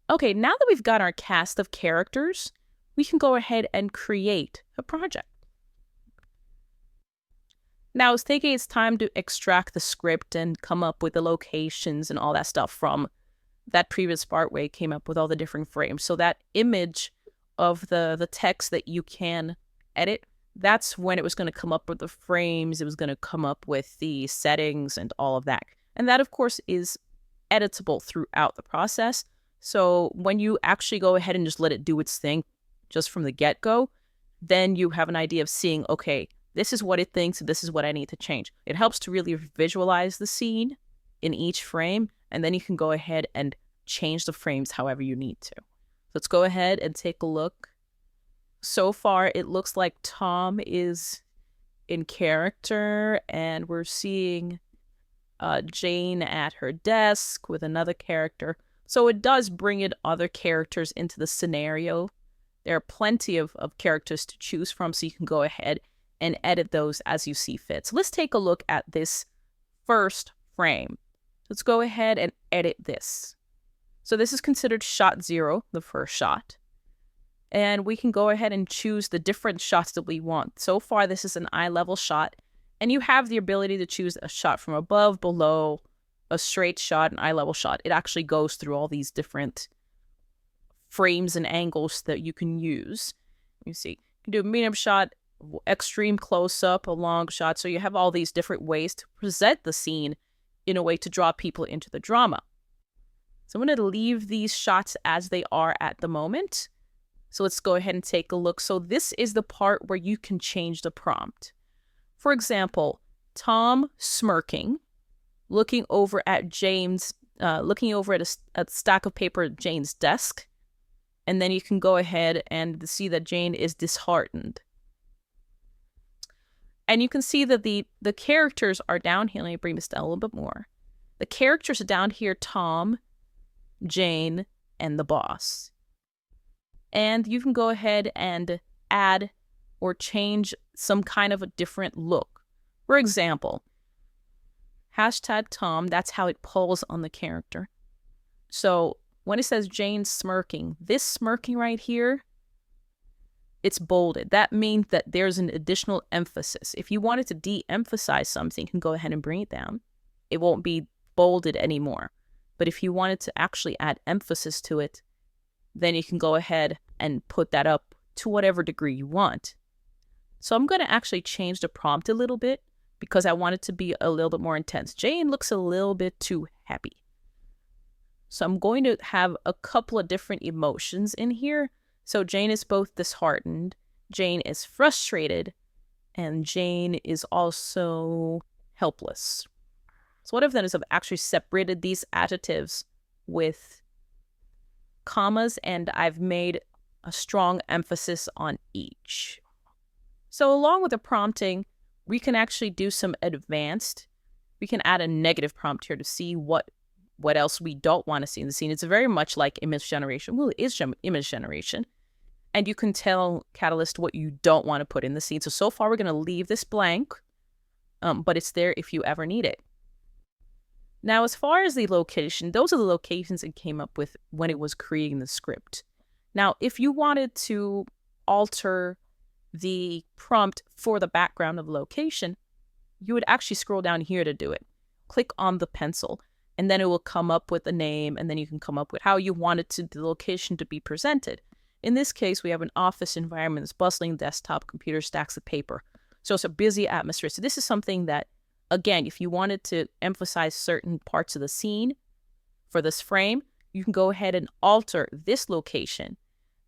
Okay, now that we've got our cast of characters, we can go ahead and create a project. Now, it's thinking it's time to extract the script and come up with the locations and all that stuff from that previous part where it came up with all the different frames. So that image of the text that you can edit, that's when it was going to come up with the frames, it was going to come up with the settings and all of that. And that, of course, is editable throughout the process. So when you actually go ahead and just let it do its thing just from the get-go, then you have an idea of seeing, okay, this is what it thinks, this is what I need to change. It helps to really visualize the scene in each frame, and then you can go ahead and change the frames however you need to. Let's go ahead and take a look. So far, it looks like Tom is in character, and we're seeing Jane at her desk with another character. So it does bring in other characters into the scenario. There are plenty of characters to choose from, so you can go ahead and edit those as you see fit. So let's take a look at this first frame. Let's go ahead and edit this. So this is considered shot 0, the first shot. And we can go ahead and choose the different shots that we want. So far, this is an eye level shot. And you have the ability to choose a shot from above, below, a straight shot, an eye level shot. It actually goes through all these different frames and angles that you can use. You see, you can do a medium shot, extreme close-up, a long shot. So you have all these different ways to present the scene in a way to draw people into the drama. So I'm going to leave these shots as they are at the moment. So let's go ahead and take a look. So this is the part where you can change the prompt. For example, Tom smirking, looking over at Jane's, looking over at a stack of paper at Jane's desk. And then you can go ahead and see that Jane is disheartened. And you can see that the characters are down here. Let me bring this down a little bit more. The characters are down here, Tom, Jane, and the boss. And you can go ahead and add or change some kind of a different look. For example, #Tom, that's how it pulls on the character. So when it says Jane smirking, this smirking right here, it's bolded. That means that there's an additional emphasis. If you wanted to de-emphasize something, you can go ahead and bring it down. It won't be bolded anymore. But if you wanted to actually add emphasis to it, then you can go ahead and put that up to whatever degree you want. So I'm going to actually change the prompt a little bit because I want it to be a little bit more intense. Jane looks a little bit too happy. So I'm going to have a couple of different emotions in here. So Jane is both disheartened, Jane is frustrated, and Jane is also helpless. So what I've done is I've actually separated these adjectives with commas, and I've made a strong emphasis on each. So along with the prompting, we can actually do some advanced. We can add a negative prompt here to see what else we don't want to see in the scene. It's very much like image generation. Well, it is image generation. And you can tell Katalist what you don't want to put in the scene. So far, we're going to leave this blank, but it's there if you ever need it. Now, as far as the location, those are the locations it came up with when it was creating the script. Now, if you wanted to alter the prompt for the background of the location, you would actually scroll down here to do it. Click on the pencil, and then it will come up with a name, and then you can come up with how you wanted the location to be presented. In this case, we have an office environment, it's bustling desktop, computer stacks of paper. So it's a busy atmosphere. So this is something that, again, if you wanted to emphasize certain parts of the scene for this frame, you can go ahead and alter this location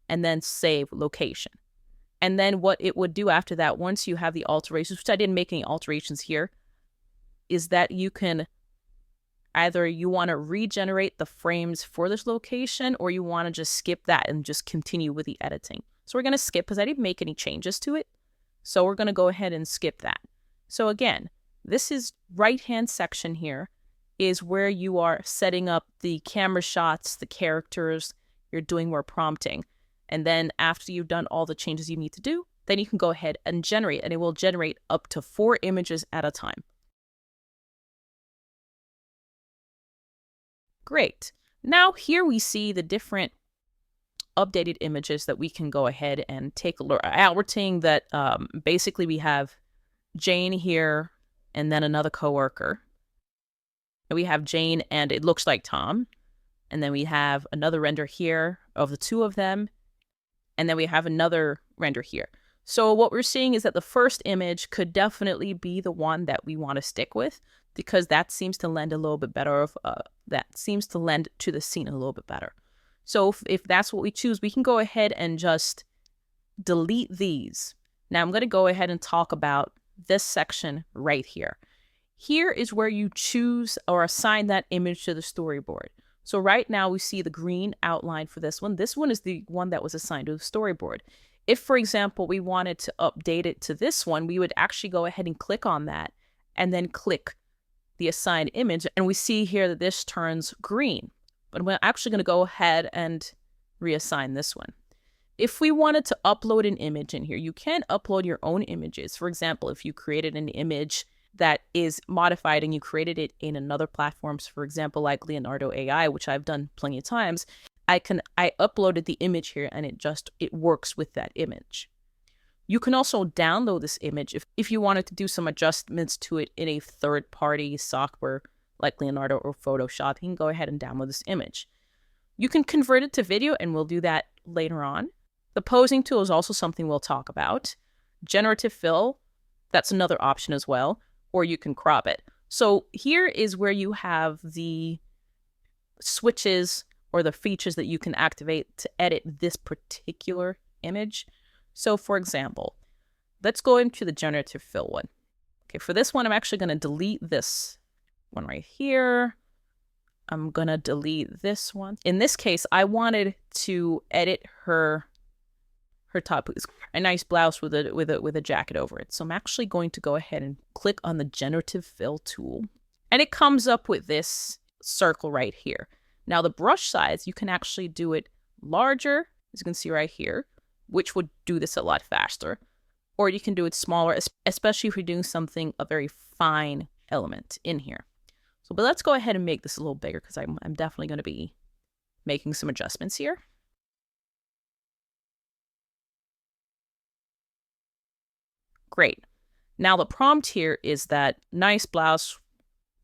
and then save location. And then what it would do after that, once you have the alterations, which I didn't make any alterations here, is that you can either you want to regenerate the frames for this location, or you want to just skip that and just continue with the editing. So we're going to skip because I didn't make any changes to it. So we're going to go ahead and skip that. So again, this is right-hand section here is where you are setting up the camera shots, the characters, you're doing more prompting. And then after you've done all the changes you need to do, then you can go ahead and generate, and it will generate up to 4 images at a time. Great. Now here we see the different updated images that we can go ahead and take a look at. We're seeing that basically we have Jane here and then another coworker. We have Jane and it looks like Tom. And then we have another render here of the two of them. And then we have another render here. So what we're seeing is that the first image could definitely be the one that we want to stick with, because that seems to lend a little bit better that seems to lend to the scene a little bit better. So if that's what we choose, we can go ahead and just delete these. Now I'm going to go ahead and talk about this section right here. Here is where you choose or assign that image to the storyboard. So right now we see the green outline for this one. This one is the one that was assigned to the storyboard. If, for example, we wanted to update it to this one, we would actually go ahead and click on that and then click the assigned image. And we see here that this turns green. But we're actually going to go ahead and reassign this one. If we wanted to upload an image in here, you can upload your own images. For example, if you created an image that is modified and you created it in another platforms, for example, like Leonardo AI, which I've done plenty of times, I uploaded the image here and it works with that image. You can also download this image if you wanted to do some adjustments to it in a third-party software like Leonardo or Photoshop. You can go ahead and download this image. You can convert it to video, and we'll do that later on. The posing tool is also something we'll talk about. Generative fill, that's another option as well, or you can crop it. So here is where you have the switches or the features that you can activate to edit this particular image. So for example, let's go into the generative fill one. Okay, for this one, I'm actually going to delete this one right here. I'm going to delete this one. In this case, I wanted to edit her top, a nice blouse with a jacket over it. So I'm actually going to go ahead and click on the generative fill tool. And it comes up with this circle right here. Now the brush size, you can actually do it larger, as you can see right here, which would do this a lot faster. Or you can do it smaller, especially if you're doing something, a very fine element in here. So, but let's go ahead and make this a little bigger, because I'm definitely going to be making some adjustments here. Great. Now the prompt here is that nice blouse,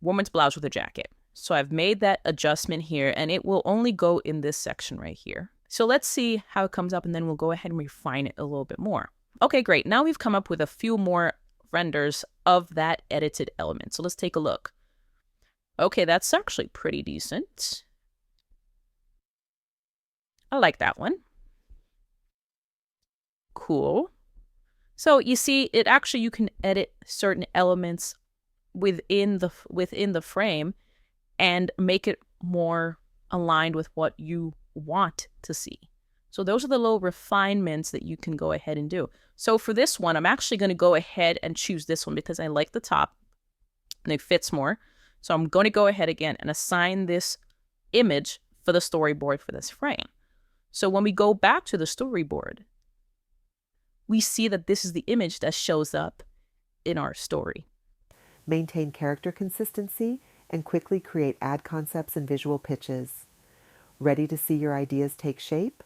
woman's blouse with a jacket. So I've made that adjustment here, and it will only go in this section right here. So let's see how it comes up, and then we'll go ahead and refine it a little bit more. Okay, great. Now we've come up with a few more renders of that edited element. So let's take a look. Okay, that's actually pretty decent. I like that one. Cool. So you see, it actually, you can edit certain elements within the frame and make it more aligned with what you want to see. So those are the little refinements that you can go ahead and do. So for this one, I'm actually going to go ahead and choose this one because I like the top and it fits more. So I'm going to go ahead again and assign this image for the storyboard for this frame. So when we go back to the storyboard, we see that this is the image that shows up in our story. Maintain character consistency and quickly create ad concepts and visual pitches. Ready to see your ideas take shape?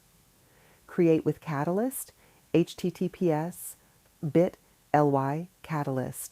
Create with Katalist, https://bit.ly Katalist.